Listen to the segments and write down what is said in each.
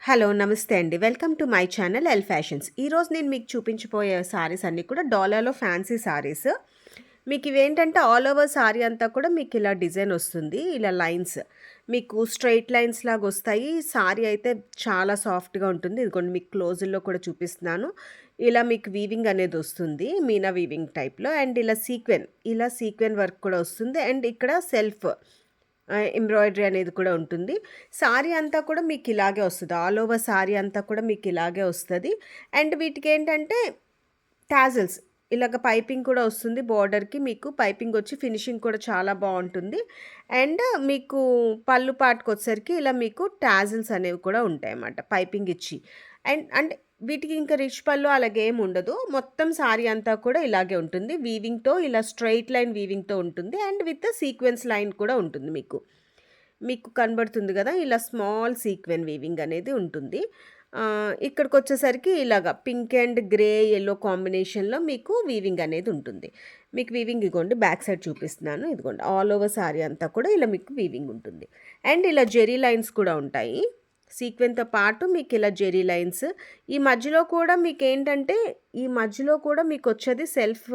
Hello! నమస్తే అండి. Welcome to my channel L fashions. ఈరోజు నేను మీకు చూపించబోయే సారీస్ అన్నీ కూడా డాలర్‌లో ఫ్యాన్సీ సారీస్. మీకు ఇవేంటంటే ఆల్ ఓవర్ సారీ అంతా కూడా మీకు ఇలా డిజైన్ వస్తుంది. ఇలా లైన్స్ మీకు స్ట్రెయిట్ లైన్స్ లాగా వస్తాయి. సారీ అయితే చాలా సాఫ్ట్‌గా ఉంటుంది. ఇదిగోండి మీకు క్లోజుల్లో కూడా చూపిస్తున్నాను. ఇలా మీకు వీవింగ్ అనేది వస్తుంది. మీనా వీవింగ్ టైప్‌లో అండ్ ఇలా సీక్వెన్ వర్క్ కూడా వస్తుంది. అండ్ ఇక్కడ సెల్ఫ్ ఎంబ్రాయిడరీ అనేది కూడా ఉంటుంది. సారీ అంతా కూడా మీకు ఇలాగే వస్తది. ఆల్ ఓవర్ సారీ అంతా కూడా మీకు ఇలాగే వస్తది. అండ్ వీటికేంటంటే టాజిల్స్ ఇలాగ పైపింగ్ కూడా వస్తుంది. బోర్డర్‌కి మీకు పైపింగ్ వచ్చి ఫినిషింగ్ కూడా చాలా బావుంటుంది. అండ్ మీకు పళ్ళు పాటుకొచ్చేసరికి ఇలా మీకు టాజిల్స్ అనేవి కూడా ఉంటాయన్నమాట పైపింగ్ ఇచ్చి. అంటే వీటికి ఇంకా రిచ్ పళ్ళు అలాగేమి ఉండదు. మొత్తం సారీ అంతా కూడా ఇలాగే ఉంటుంది. వీవింగ్‌తో ఇలా స్ట్రెయిట్ లైన్ వీవింగ్‌తో ఉంటుంది. అండ్ విత్ సీక్వెన్స్ లైన్ కూడా ఉంటుంది మీకు. మీకు కనబడుతుంది గదా! ఇలా స్మాల్ సీక్వెన్ వీవింగ్ అనేది ఉంటుంది. ఇక్కడికొచ్చేసరికి ఇలాగ పింక్ అండ్ గ్రే, యెల్లో కాంబినేషన్‌లో మీకు వీవింగ్ అనేది ఉంటుంది. మీకు వీవింగ్ ఇగోండి బ్యాక్ సైడ్ చూపిస్తున్నాను. ఇదిగోండి ఆల్ ఓవర్ సారీ అంతా కూడా ఇలా మీకు వీవింగ్ ఉంటుంది. అండ్ ఇలా జెరీ లైన్స్ కూడా ఉంటాయి. సీక్వెన్‌తో పాటు మీకు ఇలా జెరీ లైన్స్. ఈ మధ్యలో కూడా మీకొచ్చేది సెల్ఫ్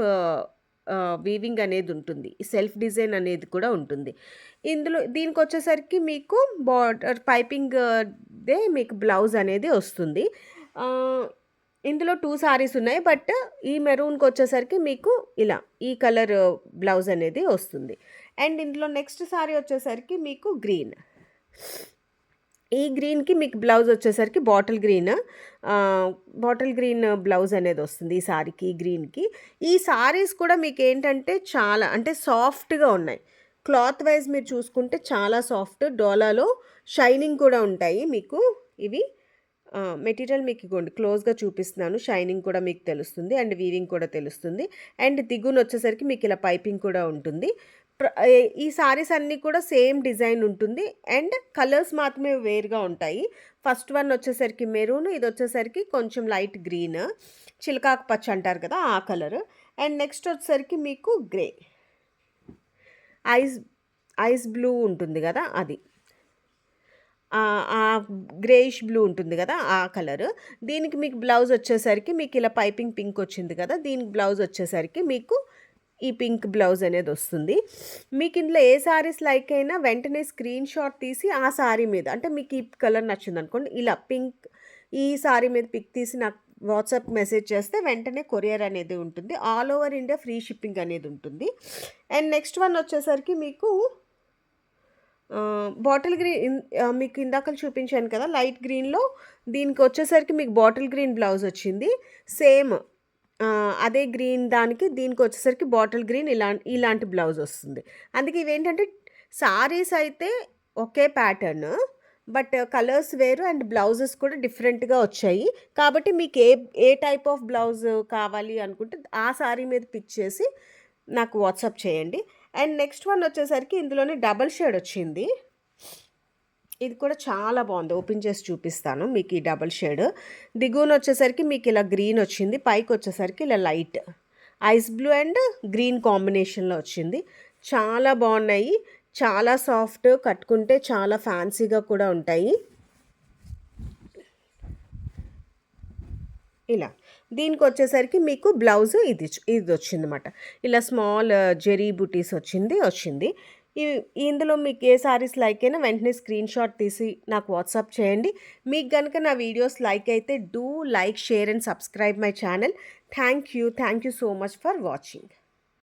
వీవింగ్ అనేది ఉంటుంది. ఈ సెల్ఫ్ డిజైన్ అనేది కూడా ఉంటుంది. దీనికొచ్చేసరికి మీకు బార్డర్ పైపింగ్ దే మీకు బ్లౌజ్ అనేది వస్తుంది. ఇందులో 2 సారీస్ ఉన్నాయి. బట్ ఈ మెరూన్‌కొచ్చేసరికి మీకు ఇలా ఈ కలర్ బ్లౌజ్ అనేది వస్తుంది. అండ్ ఇందులో నెక్స్ట్ సారీ వచ్చేసరికి మీకు గ్రీన్. ఈ గ్రీన్‌కి మీకు బ్లౌజ్ వచ్చేసరికి బాటిల్ గ్రీన్ బ్లౌజ్ అనేది వస్తుంది ఈ సారీకి, ఈ గ్రీన్‌కి. ఈ సారీస్ కూడా మీకేంటంటే చాలా అంటే సాఫ్ట్‌గా ఉన్నాయి. క్లాత్ వైజ్ మీరు చూసుకుంటే చాలా సాఫ్ట్. డోలాలో షైనింగ్ కూడా ఉంటాయి మీకు ఇవి. మెటీరియల్ మీకు ఇగోండి క్లోజ్‌గా చూపిస్తున్నాను. షైనింగ్ కూడా మీకు తెలుస్తుంది. అండ్ వీవింగ్ కూడా తెలుస్తుంది. అండ్ దిగునొచ్చేసరికి మీకు ఇలా పైపింగ్ కూడా ఉంటుంది. ఈ సారీస్ అన్నీ కూడా సేమ్ డిజైన్ ఉంటుంది. అండ్ కలర్స్ మాత్రమే వేరుగా ఉంటాయి. ఫస్ట్ వన్ వచ్చేసరికి మెరూన్, ఇది వచ్చేసరికి కొంచెం లైట్ గ్రీన్, చిలకాకు పచ్చ అంటారు కదా ఆ కలర్. అండ్ నెక్స్ట్ వచ్చేసరికి మీకు గ్రే, ఐస్ బ్లూ ఉంటుంది కదా అది, ఆ గ్రేయిష్ బ్లూ ఉంటుంది కదా ఆ కలర్. దీనికి మీకు బ్లౌజ్ వచ్చేసరికి మీకు ఇలా పైపింగ్ పింక్ వచ్చింది కదా, దీనికి బ్లౌజ్ వచ్చేసరికి మీకు ఈ పింక్ బ్లౌజ్ అనేది వస్తుంది. మీకు ఇందులో ఏ సారీస్ లైక్ అయినా వెంటనే స్క్రీన్ షాట్ తీసి ఆ సారీ మీద, అంటే మీకు ఈ కలర్ నచ్చింది అనుకోండి, ఇలా పింక్ ఈ సారీ మీద పిక్ తీసి నాకు వాట్సాప్ మెసేజ్ చేస్తే వెంటనే కొరియర్ అనేది ఉంటుంది. All over India free shipping అనేది ఉంటుంది. అండ్ నెక్స్ట్ వన్ వచ్చేసరికి మీకు బాటిల్ గ్రీన్, మీకు ఇందాక చూపించాను కదా లైట్ గ్రీన్‌లో, దీనికి వచ్చేసరికి మీకు బాటిల్ గ్రీన్ బ్లౌజ్ వచ్చింది. సేమ్ అదే గ్రీన్ దానికి దీనికి వచ్చేసరికి బాటిల్ గ్రీన్ ఇలాంటి బ్లౌజ్ వస్తుంది. అందుకే ఇవేంటంటే సారీస్ అయితే ఒకే ప్యాటర్న్, బట్ కలర్స్ వేరు అండ్ బ్లౌజెస్ కూడా డిఫరెంట్‌గా వచ్చాయి. కాబట్టి మీకు ఏ టైప్ ఆఫ్ బ్లౌజ్ కావాలి అనుకుంటే ఆ సారీ మీద పిక్ చేసి నాకు వాట్సాప్ చేయండి. అండ్ నెక్స్ట్ వన్ వచ్చేసరికి ఇందులోనే డబుల్ షేడ్ వచ్చింది. ఇది కూడా చాలా బాగుంది. ఓపెన్ చేసి చూపిస్తాను మీకు ఈ డబుల్ షేడ్. దిగువన వచ్చేసరికి మీకు ఇలా గ్రీన్ వచ్చింది, పైకి వచ్చేసరికి ఇలా light ice blue and green కాంబినేషన్లో వచ్చింది. చాలా బాగున్నాయి, చాలా సాఫ్ట్, కట్టుకుంటే చాలా ఫ్యాన్సీగా కూడా ఉంటాయి. ఇలా దీనికి వచ్చేసరికి మీకు బ్లౌజ్ ఇది వచ్చిందన్నమాట. ఇలా స్మాల్ జెరీ బుటీస్ వచ్చింది. ఇందులో మీకు ఏ సారీస్ లైక్ అయినా వెంటనే స్క్రీన్ షాట్ తీసి నాకు వాట్సాప్ చేయండి. మీకు కనుక నా వీడియోస్ లైక్ అయితే do like, share and subscribe my channel. Thank you so much for watching.